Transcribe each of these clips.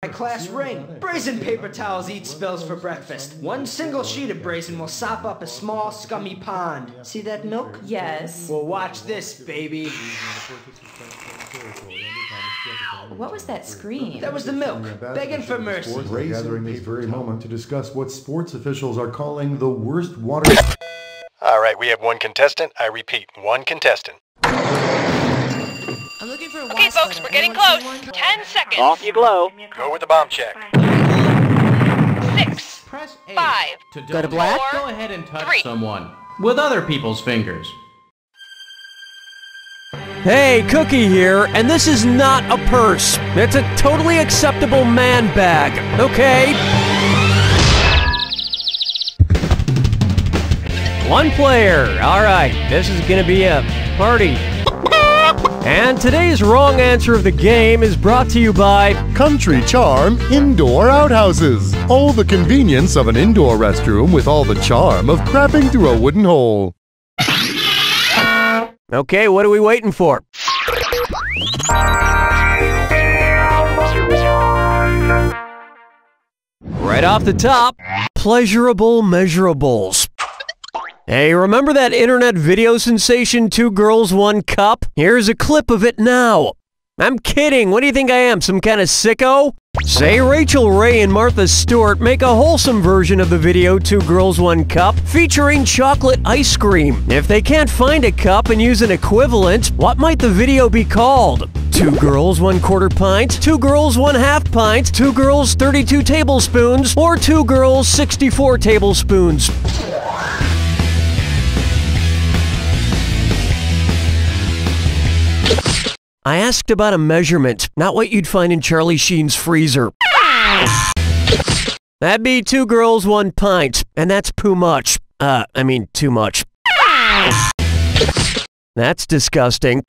My class ring. Brazen paper towels eat spills for breakfast. One single sheet of brazen will sop up a small, scummy pond. See that milk? Yes. Well, watch this, baby. What was that scream? That was the milk, begging for mercy. We're gathering this very moment to discuss what sports officials are calling the worst water... All right, we have one contestant. I repeat, one contestant. I'm looking for a Okay, folks, we're getting close. 10 seconds. Off you blow. Go with the bomb check. 6, Press A 5, to Go to black? Go ahead and touch 3. someone with other people's fingers. Hey, Cookie here, and this is not a purse. It's a totally acceptable man bag, okay? One player. All right, this is gonna be a party. And today's wrong answer of the game is brought to you by Country Charm Indoor Outhouses. All the convenience of an indoor restroom with all the charm of crapping through a wooden hole. Okay, what are we waiting for? Right off the top, pleasurable measurables. Hey, remember that internet video sensation, 2 Girls, 1 Cup? Here's a clip of it now. I'm kidding, what do you think I am, some kind of sicko? Say Rachel Ray and Martha Stewart make a wholesome version of the video 2 Girls, 1 Cup featuring chocolate ice cream. If they can't find a cup and use an equivalent, what might the video be called? 2 girls, 1/4 pint, 2 girls, 1/2 pint, 2 girls, 32 tablespoons, or 2 girls, 64 tablespoons? I asked about a measurement, not what you'd find in Charlie Sheen's freezer. That'd be 2 girls, 1 pint, and that's too much. Too much. That's disgusting.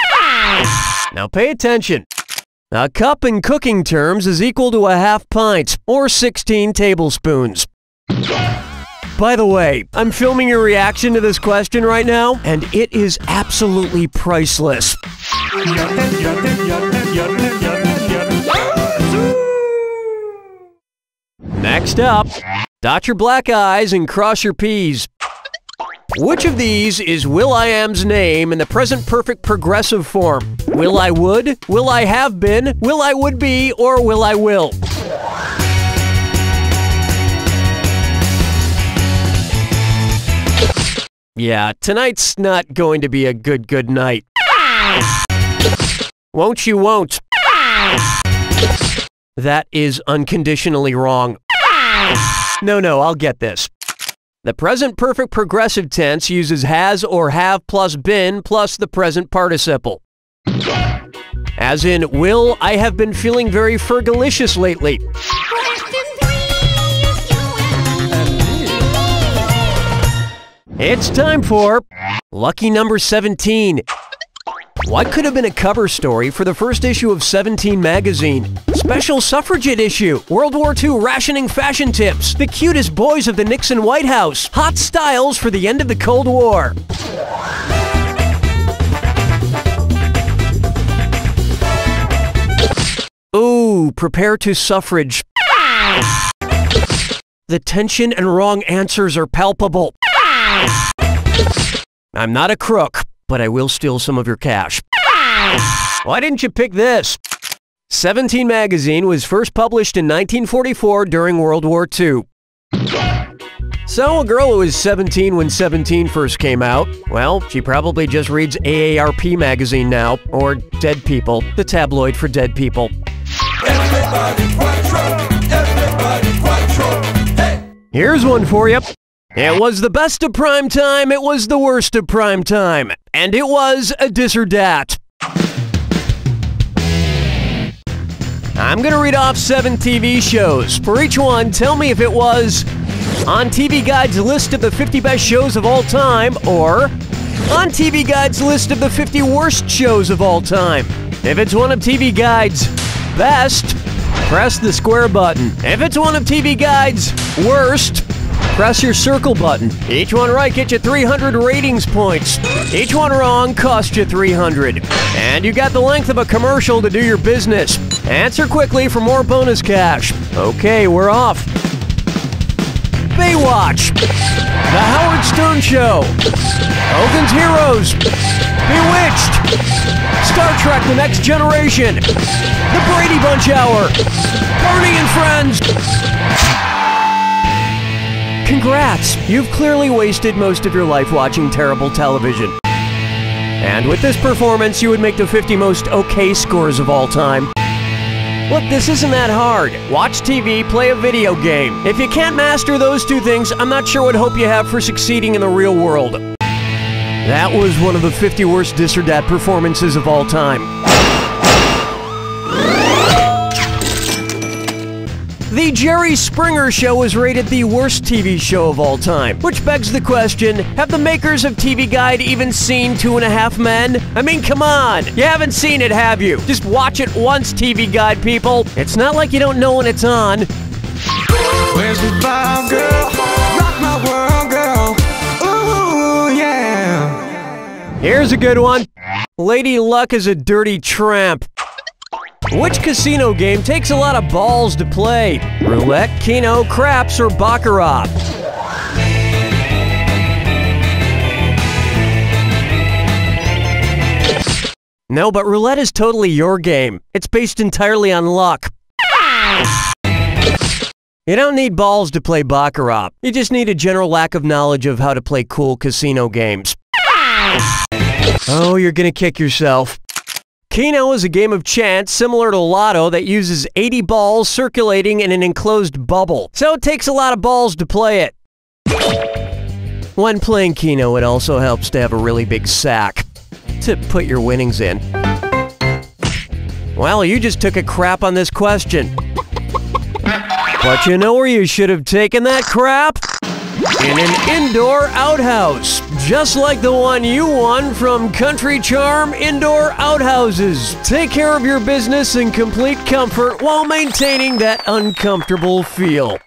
Now pay attention. A cup in cooking terms is equal to a 1/2 pint, or 16 tablespoons. By the way, I'm filming your reaction to this question right now, and it is absolutely priceless. Next up, dot your black I's and cross your P's. Which of these is Will.i.am's name in the present perfect progressive form? Will I would, will I have been, will I would be, or will I will? Yeah, tonight's not going to be a good night. Won't you won't? That is unconditionally wrong. No, I'll get this. The present perfect progressive tense uses has or have plus been plus the present participle. As in, Will, I have been feeling very fergalicious lately. It's time for lucky number 17. What could have been a cover story for the first issue of 17 magazine? Special suffragette issue, World War II rationing fashion tips, the cutest boys of the Nixon White House, hot styles for the end of the Cold War. Ooh, prepare to suffrage. The tension and wrong answers are palpable. I'm not a crook, but I will steal some of your cash. Why didn't you pick this? 17 magazine was first published in 1944 during World War II. So a girl who was 17 when 17 first came out, well, she probably just reads AARP magazine now, or Dead People, the tabloid for dead people. Here's one for you. It was the best of prime time, it was the worst of prime time, and it was a dis or dat. I'm gonna read off 7 TV shows. For each one, tell me if it was on TV Guide's list of the 50 best shows of all time, or on TV Guide's list of the 50 worst shows of all time. If it's one of TV Guide's best, press the square button. If it's one of TV Guide's worst, press your circle button. Each one right gets you 300 ratings points. Each one wrong costs you 300. And you got the length of a commercial to do your business. Answer quickly for more bonus cash. Okay, we're off. Baywatch, The Howard Stern Show, Hogan's Heroes, Bewitched, Star Trek The Next Generation, The Brady Bunch Hour, Barney and Friends. Congrats! You've clearly wasted most of your life watching terrible television. And with this performance, you would make the 50 most okay scores of all time. Look, this isn't that hard. Watch TV, play a video game. If you can't master those two things, I'm not sure what hope you have for succeeding in the real world. That was one of the 50 worst dis or dat performances of all time. The Jerry Springer Show was rated the worst TV show of all time, which begs the question, have the makers of TV Guide even seen 2.5 Men? I mean, come on! You haven't seen it, have you? Just watch it once, TV Guide people. It's not like you don't know when it's on. Where's the vibe, girl? Rock my world, girl. Ooh, yeah. Here's a good one. Lady Luck is a dirty tramp. Which casino game takes a lot of balls to play? Roulette, Keno, craps, or Baccarat? No, but roulette is totally your game. It's based entirely on luck. You don't need balls to play Baccarat. You just need a general lack of knowledge of how to play cool casino games. Oh, you're gonna kick yourself. Keno is a game of chance similar to Lotto that uses 80 balls circulating in an enclosed bubble, so it takes a lot of balls to play it. When playing Keno, it also helps to have a really big sack to put your winnings in. Well, you just took a crap on this question. But you know where you should have taken that crap? In an indoor outhouse, just like the one you won from Country Charm Indoor Outhouses. Take care of your business in complete comfort while maintaining that uncomfortable feel.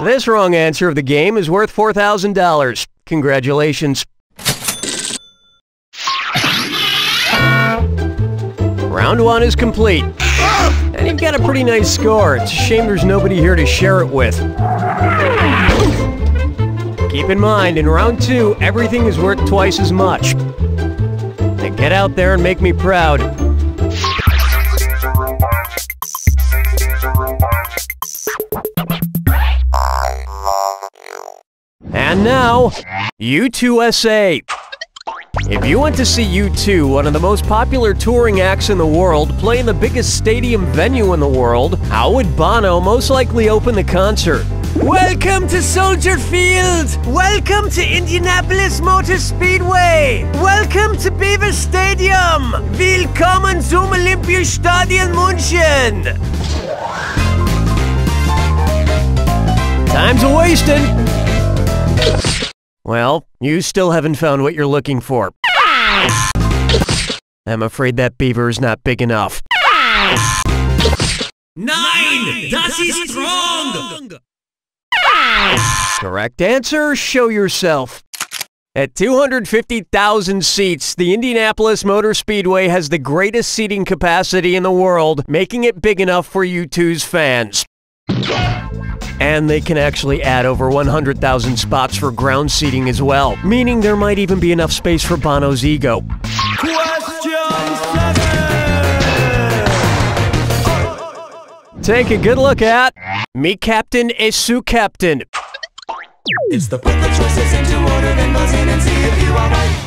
This wrong answer of the game is worth $4,000. Congratulations. Round 1 is complete. And you've got a pretty nice score. It's a shame there's nobody here to share it with. Keep in mind, in round 2, everything is worth twice as much. Now get out there and make me proud. And now, U2SA. If you went to see U2, one of the most popular touring acts in the world, play in the biggest stadium venue in the world, how would Bono most likely open the concert? Welcome to Soldier Field! Welcome to Indianapolis Motor Speedway! Welcome to Beaver Stadium! Willkommen zum Olympiastadion München! Time's a-wasting! Well, you still haven't found what you're looking for. I'm afraid that beaver is not big enough. 9! Das ist strong! Correct answer, show yourself. At 250,000 seats, the Indianapolis Motor Speedway has the greatest seating capacity in the world, making it big enough for U2's fans. And they can actually add over 100,000 spots for ground seating as well, meaning there might even be enough space for Bono's ego. Take a good look at Me Captain et Sue Captain. It's the put the choices into order, then buzz in and see if you are right.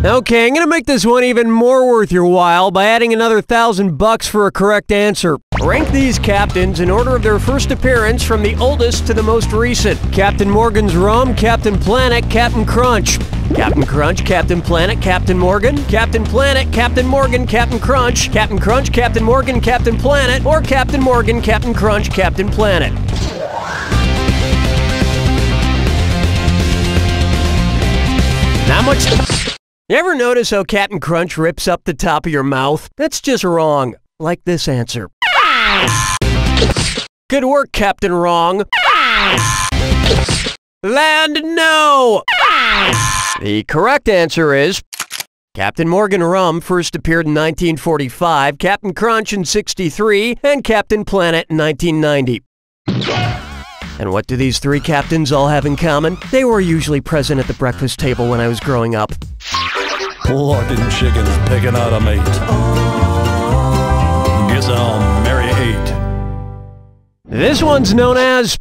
Okay, I'm gonna make this one even more worth your while by adding another $1,000 for a correct answer. Rank these captains in order of their first appearance from the oldest to the most recent. Captain Morgan's Rum, Captain Planet, Captain Crunch. Captain Crunch, Captain Planet, Captain Morgan, Captain Planet, Captain Morgan, Captain Crunch, Captain Crunch, Captain Morgan, Captain Planet, or Captain Morgan, Captain Crunch, Captain Planet. Not much. You ever notice how Captain Crunch rips up the top of your mouth? That's just wrong. Like this answer. Good work, Captain Wrong. Land no! The correct answer is Captain Morgan Rum first appeared in 1945, Captain Crunch in 63, and Captain Planet in 1990. And what do these three captains all have in common? They were usually present at the breakfast table when I was growing up. Plucking chickens, picking out a mate. Guess I'll marry 8. This one's known as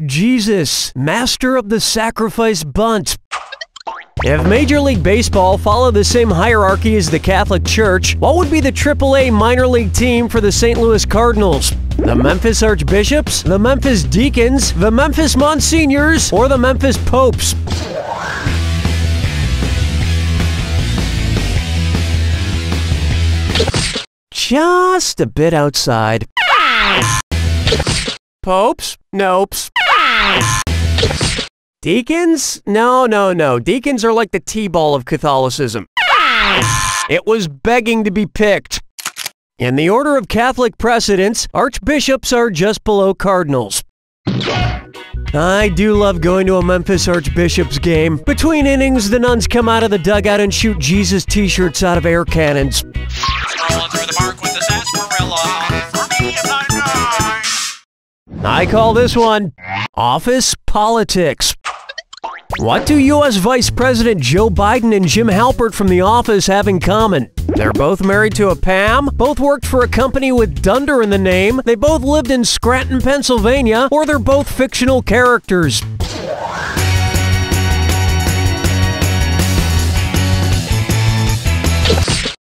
Jesus, Master of the Sacrifice Bunt. If Major League Baseball followed the same hierarchy as the Catholic Church, what would be the AAA minor league team for the St. Louis Cardinals? The Memphis Archbishops, the Memphis Deacons, the Memphis Monsignors, or the Memphis Popes? Just a bit outside. Popes? Nopes. Deacons? No. Deacons are like the T-ball of Catholicism. It was begging to be picked. In the order of Catholic precedence, archbishops are just below cardinals. I do love going to a Memphis Archbishops game. Between innings, the nuns come out of the dugout and shoot Jesus t-shirts out of air cannons. Strolling through the park with the sarsaparilla. For me, I call this one office politics. What do U.S. Vice President Joe Biden and Jim Halpert from The Office have in common? They're both married to a Pam, both worked for a company with Dunder in the name, they both lived in Scranton, Pennsylvania, or they're both fictional characters.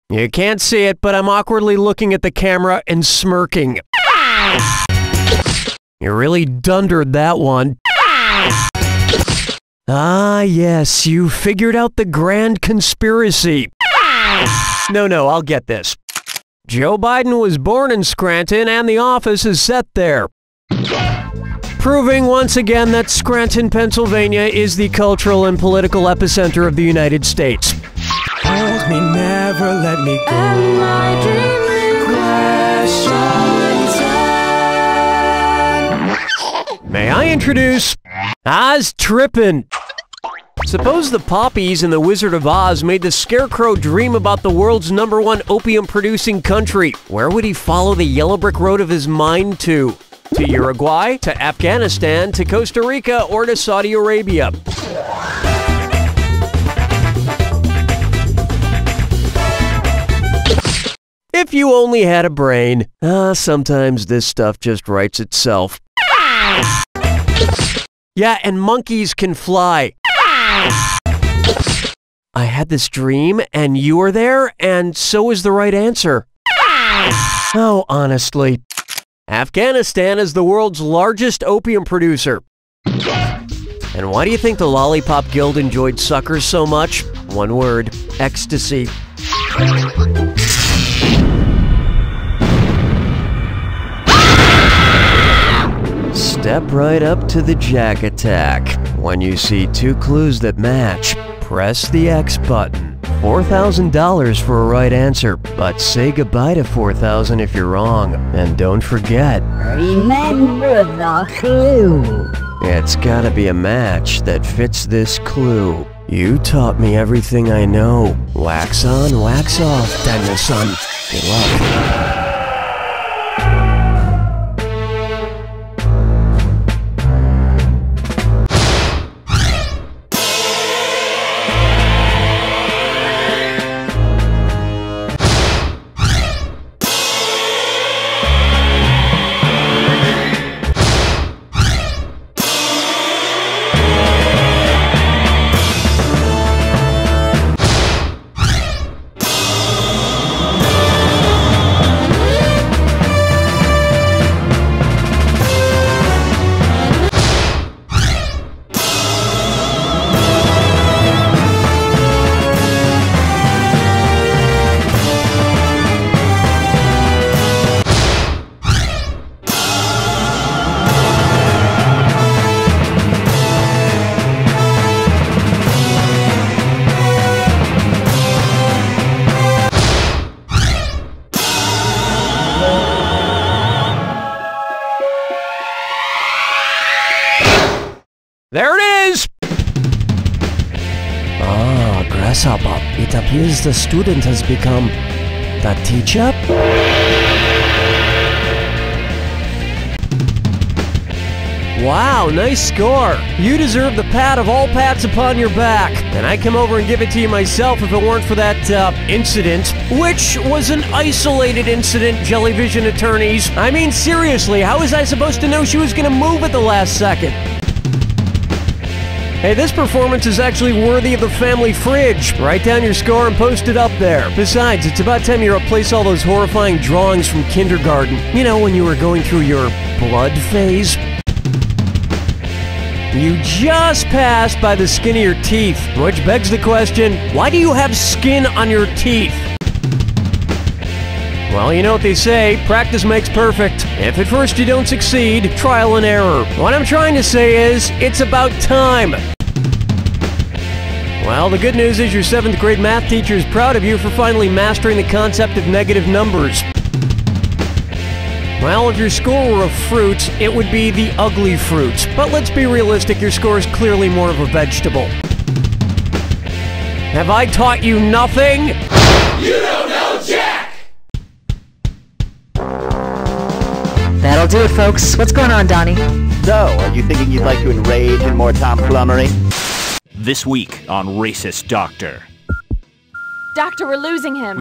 You can't see it, but I'm awkwardly looking at the camera and smirking. You really dundered that one. Ah, yes, you figured out the grand conspiracy. No, I'll get this. Joe Biden was born in Scranton and the office is set there. Proving once again that Scranton, Pennsylvania is the cultural and political epicenter of the United States. Hold me, never let me go. Am I dreaming? May I introduce Oz Trippin'. Suppose the Poppies in The Wizard of Oz made the Scarecrow dream about the world's #1 opium-producing country. Where would he follow the yellow brick road of his mind to? To Uruguay, to Afghanistan, to Costa Rica, or to Saudi Arabia? If you only had a brain. Sometimes this stuff just writes itself. Yeah, and monkeys can fly. I had this dream, and you were there, and so is the right answer. Oh, honestly. Afghanistan is the world's largest opium producer. And why do you think the Lollipop Guild enjoyed suckers so much? One word: ecstasy. Step right up to the Jack Attack. When you see 2 clues that match, press the X button. $4,000 for a right answer, but say goodbye to $4,000 if you're wrong. And don't forget, remember the clue. It's gotta be a match that fits this clue. You taught me everything I know. Wax on, wax off, Danielson. Good luck. There it is! Yes, Abba. It appears the student has become the teacher? Wow, nice score. You deserve the pat of all pats upon your back. And I'd come over and give it to you myself if it weren't for that, incident. Which was an isolated incident, Jellyvision attorneys. I mean, seriously, how was I supposed to know she was gonna move at the last second? Hey, this performance is actually worthy of the family fridge. Write down your score and post it up there. Besides, it's about time you replace all those horrifying drawings from kindergarten. You know, when you were going through your blood phase. You just passed by the skin of your teeth, which begs the question, why do you have skin on your teeth? Well, you know what they say, practice makes perfect. If at first you don't succeed, trial and error. What I'm trying to say is, it's about time. Well, the good news is your 7th grade math teacher is proud of you for finally mastering the concept of negative numbers. Well, if your score were a fruit, it would be the ugly fruit. But let's be realistic, your score is clearly more of a vegetable. Have I taught you nothing? You don't know Jack! That'll do it, folks. What's going on, Donnie? So, are you thinking you'd like to enrage in more tomflummery? This week on Racist Doctor. Doctor, we're losing him.